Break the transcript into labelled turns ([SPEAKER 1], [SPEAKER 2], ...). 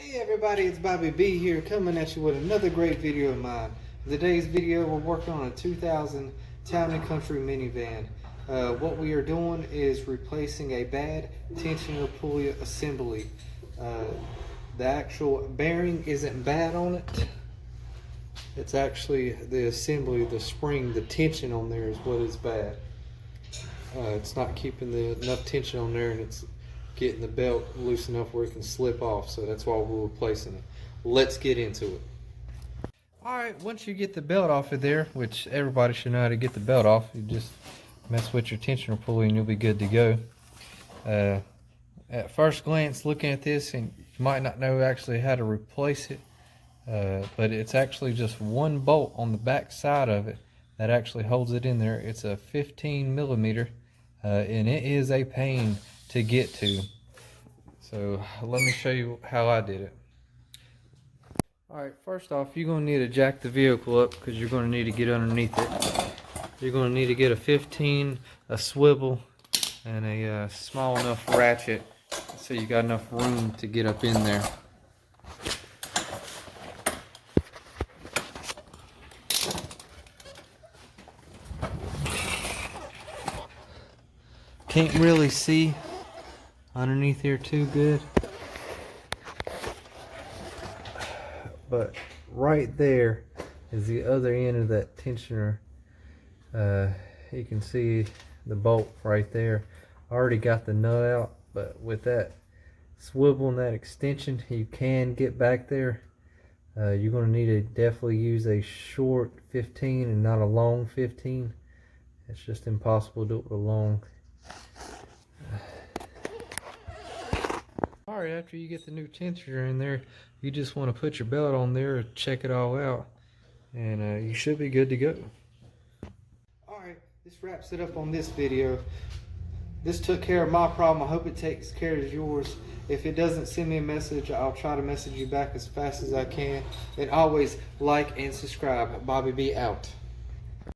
[SPEAKER 1] Hey everybody, it's Bobby B here coming at you with another great video of mine. In today's video we're working on a 2000 Town & Country minivan. What we are doing is replacing a bad tensioner pulley assembly. The actual bearing isn't bad on it. It's actually the assembly, the spring, the tension on there is what is bad. It's not keeping enough tension on there, and it's getting the belt loose enough where it can slip off, so that's why we're replacing it. Let's get into it. Alright, once you get the belt off of there, which everybody should know how to get the belt off, you just mess with your tensioner pulley and you'll be good to go. At first glance looking at this, and you might not know actually how to replace it, but it's actually just one bolt on the back side of it that actually holds it in there. It's a 15 millimeter, and it is a pain to get to. So let me show you how I did it. Alright, first off, you're going to need to jack the vehicle up because you're going to need to get underneath it. You're going to need to get a 15, a swivel, and a small enough ratchet so you got enough room to get up in there. Can't really see underneath here too good, but right there is the other end of that tensioner. You can see the bolt right there. I already got the nut out, but with that swivel and that extension you can get back there. You're going to need to definitely use a short 15 and not a long 15. It's just impossible to do it with a long. Alright, after you get the new tensioner in there, you just want to put your belt on there, check it all out, and you should be good to go. Alright, this wraps it up on this video. This took care of my problem. I hope it takes care of yours. If it doesn't, send me a message. I'll try to message you back as fast as I can. And always like and subscribe. Bobby B out.